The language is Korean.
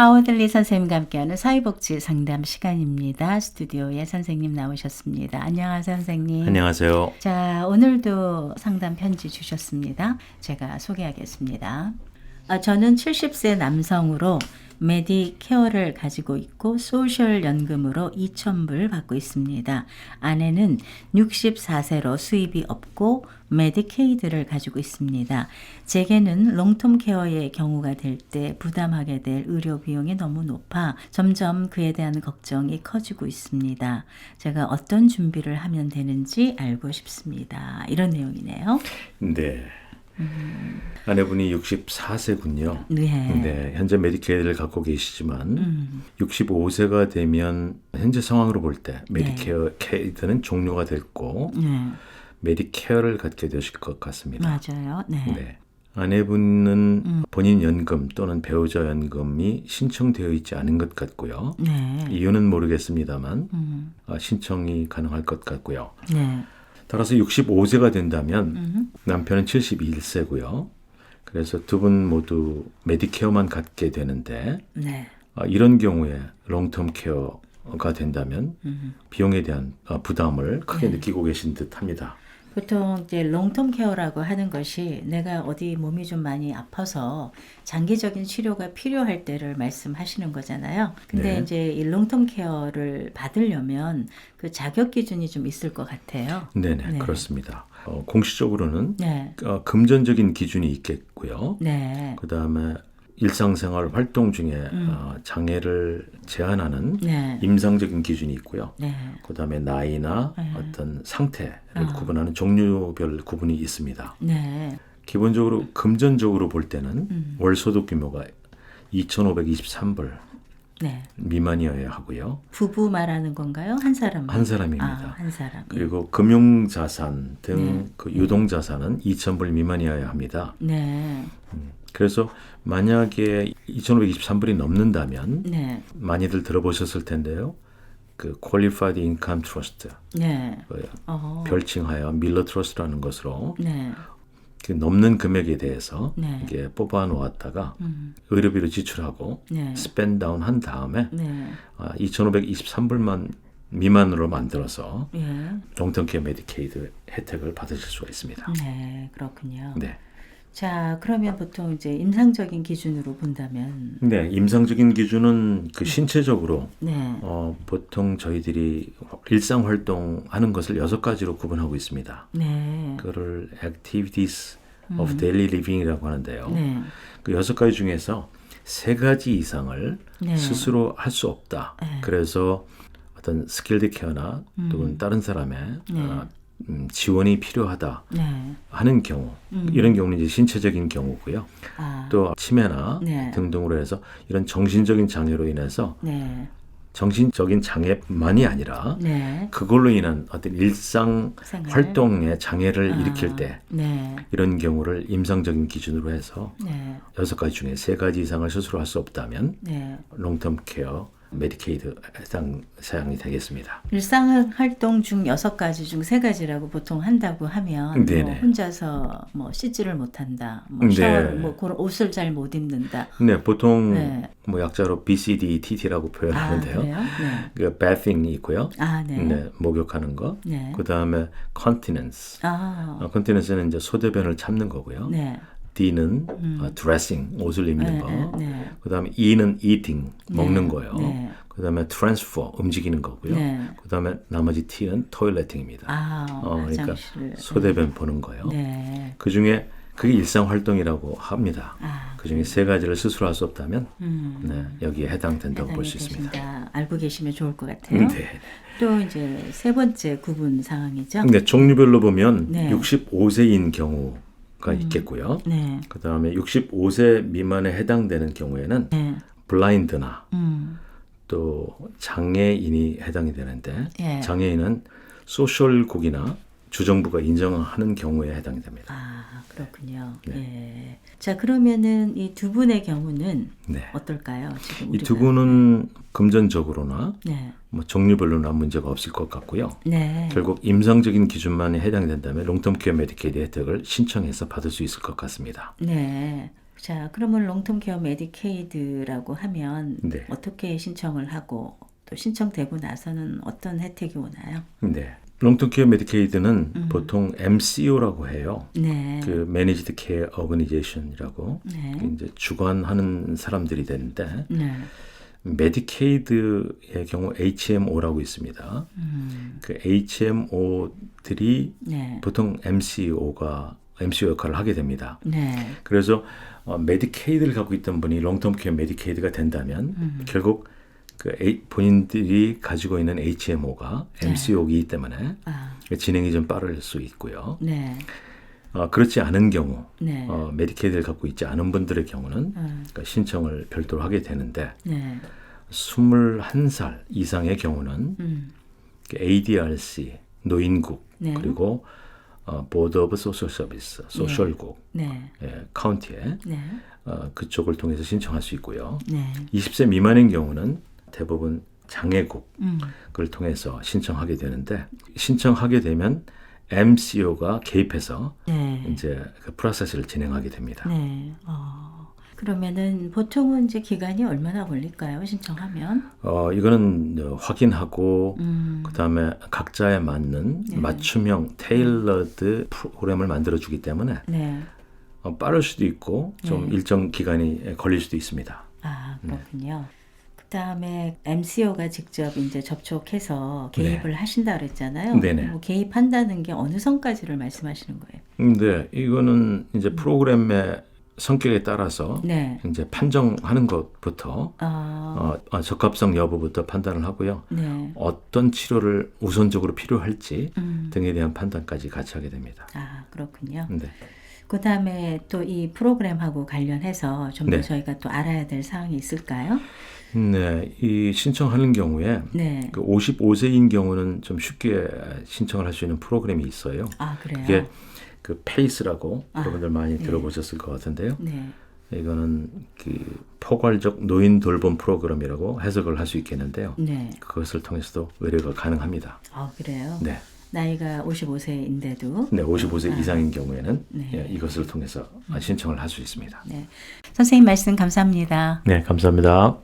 하워들리 선생님과 함께하는 사회복지 상담 시간입니다. 스튜디오에 선생님 나오셨습니다. 안녕하세요, 선생님. 안녕하세요. 자, 오늘도 상담 편지 주셨습니다. 제가 소개하겠습니다. 저는 70세 남성으로 메디케어를 가지고 있고 소셜연금으로 2,000불 받고 있습니다. 아내는 64세로 수입이 없고 메디케이드를 가지고 있습니다. 제게는 롱텀케어의 경우가 될 때 부담하게 될 의료 비용이 너무 높아 점점 그에 대한 걱정이 커지고 있습니다. 제가 어떤 준비를 하면 되는지 알고 싶습니다. 이런 내용이네요. 네. 아내분이 64세군요. 네. 현재 메디케어를 갖고 계시지만 65세가 되면 현재 상황으로 볼 때 메디케어 케이드는 종료가 됐고 메디케어를 갖게 되실 것 같습니다. 맞아요. 네. 아내분은 본인 연금 또는 배우자 연금이 신청되어 있지 않은 것 같고요. 이유는 모르겠습니다만 신청이 가능할 것 같고요. 따라서 65세가 된다면 남편은 71세고요. 그래서 두 분 모두 메디케어만 갖게 되는데 이런 경우에 롱텀 케어가 된다면 비용에 대한 부담을 크게 느끼고 계신 듯합니다. 보통 이제 롱텀 케어라고 하는 것이 내가 어디 몸이 좀 많이 아파서 장기적인 치료가 필요할 때를 말씀하시는 거잖아요. 근데 이제 이 롱텀 케어를 받으려면 그 자격 기준이 좀 있을 것 같아요. 네네. 그렇습니다. 공식적으로는 금전적인 기준이 있겠고요. 그 다음에 일상생활 활동 중에 장애를 제한하는 임상적인 기준이 있고요. 그 다음에 나이나 어떤 상태를 구분하는 종류별 구분이 있습니다. 기본적으로 금전적으로 볼 때는 월소득 규모가 2,523불 미만이어야 하고요. 부부 말하는 건가요? 한 사람? 한 사람입니다. 한 사람. 그리고 금융자산 등 그 유동자산은 2,000불 미만이어야 합니다. 그래서 만약에 2,523불이 넘는다면 많이들 들어보셨을 텐데요. 그 Qualified Income Trust, 별칭하여 밀러 트러스트라는 것으로 그 넘는 금액에 대해서 이게 뽑아 놓았다가 의료비로 지출하고 스펜 다운 한 다음에 2,523불만 미만으로 만들어서 롱텀케어 메디케이드 혜택을 받으실 수가 있습니다. 그렇군요. 자, 그러면 보통 이제 임상적인 기준으로 본다면 임상적인 기준은 그 신체적으로 보통 저희들이 일상 활동하는 것을 6가지로 구분하고 있습니다. 그거를 Activities of Daily Living이라고 하는데요. 그 6가지 중에서 3가지 이상을 스스로 할 수 없다. 그래서 어떤 스킬드 케어나 또는 다른 사람의 지원이 필요하다 하는 경우, 이런 경우는 이제 신체적인 경우고요. 또 치매나 등등으로 해서 이런 정신적인 장애로 인해서 정신적인 장애만이 아니라 그걸로 인한 어떤 일상 활동에 장애를 일으킬 때 이런 경우를 임상적인 기준으로 해서 6가지 중에 3가지 이상을 스스로 할 수 없다면 롱텀 케어 메디케이드 해당 사양이 되겠습니다. 일상활동 중 6가지 중 3가지라고 보통 한다고 하면 뭐 혼자서 뭐 씻지를 못한다, 뭐 샤워, 뭐 그런 옷을 잘 못 입는다. 보통 뭐 약자로 BCD, TT라고 표현하는데요. 그 bathing이 있고요. 목욕하는 거. 그 다음에 continence. continence는 이제 소대변을 참는 거고요. D는 dressing, 옷을 입는 거. 그 다음에 E는 eating, 먹는 거예요. 그 다음에 transfer, 움직이는 거고요. 그 다음에 나머지 T는 toileting입니다. 그러니까 소대변 보는 거예요. 그 중에 그게 일상활동이라고 합니다. 그 중에 3가지를 스스로 할 수 없다면 여기에 해당된다고 볼 수 있습니다. 알고 계시면 좋을 것 같아요. 또 이제 3번째 구분 사항이죠. 종류별로 보면 65세인 경우 가 있겠고요. 그 다음에 65세 미만에 해당되는 경우에는 블라인드나 또 장애인이 해당이 되는데 장애인은 소셜국이나 주정부가 인정하는 경우에 해당이 됩니다. 그렇군요. 자, 그러면은 이 두 분의 경우는 어떨까요? 지금 이 두 분은 금전적으로나 뭐 종류별로나 문제가 없을 것 같고요. 결국 임상적인 기준만 해당된다면 롱텀케어 메디케이드 혜택을 신청해서 받을 수 있을 것 같습니다. 자, 그러면 롱텀 케어 메디케이드라고 하면 네. 어떻게 신청을 하고 또 신청되고 나서는 어떤 혜택이 오나요? 네. 롱텀 케어 메디케이드는 보통 MCO라고 해요. 네. 그 Managed Care Organization이라고 네. 이제 주관하는 사람들이 되는데 네. 메디케이드의 경우 HMO라고 있습니다. 그 HMO들이 네. 보통 MCO 역할을 하게 됩니다. 네. 그래서 메디케이드를 갖고 있던 분이 롱텀 케어 메디케이드가 된다면 결국 그 본인들이 가지고 있는 HMO가 MCO이기 때문에 진행이 좀 빠를 수 있고요. 네. 그렇지 않은 경우 네. 메디케이드를 갖고 있지 않은 분들의 경우는 그러니까 신청을 별도로 하게 되는데 네. 21살 이상의 경우는 ADRC, 노인국 네. 그리고 보드 오브 소셜 서비스, 소셜국, 네. 카운티에 네. 그쪽을 통해서 신청할 수 있고요. 네. 20세 미만인 경우는 대부분 장애국을 통해서 신청하게 되는데 신청하게 되면 MCO가 개입해서 네. 이제 그 프로세스를 진행하게 됩니다. 네. 그러면은 보통은 이제 기간이 얼마나 걸릴까요? 신청하면? 이거는 확인하고 그다음에 각자에 맞는 맞춤형 테일러드 프로그램을 만들어 주기 때문에 네. 빠를 수도 있고 좀 일정 기간이 걸릴 수도 있습니다. 아, 그렇군요. 그다음에 MCO가 직접 이제 접촉해서 개입을 하신다 그랬잖아요. 네네. 뭐 개입한다는 게 어느 선까지를 말씀하시는 거예요? 근데 이거는 이제 프로그램의 성격에 따라서 이제 판정하는 것부터 적합성 여부부터 판단을 하고요. 네. 어떤 치료를 우선적으로 필요할지 등에 대한 판단까지 같이 하게 됩니다. 아, 그렇군요. 네. 그다음에 또 이 프로그램하고 관련해서 좀 더 네. 저희가 또 알아야 될 사항이 있을까요? 네, 이 신청하는 경우에 네. 그 55세인 경우는 좀 쉽게 신청을 할 수 있는 프로그램이 있어요. 아, 그래요? 그게 그 페이스라고 여러분들 많이 들어보셨을 것 같은데요. 네. 이거는 그 포괄적 노인 돌봄 프로그램이라고 해석을 할 수 있겠는데요. 네. 그것을 통해서도 의뢰가 가능합니다. 아, 그래요? 네. 나이가 55세인데도 네, 55세 이상인 경우에는 네. 이것을 통해서 신청을 할 수 있습니다. 네. 선생님 말씀 감사합니다. 네, 감사합니다.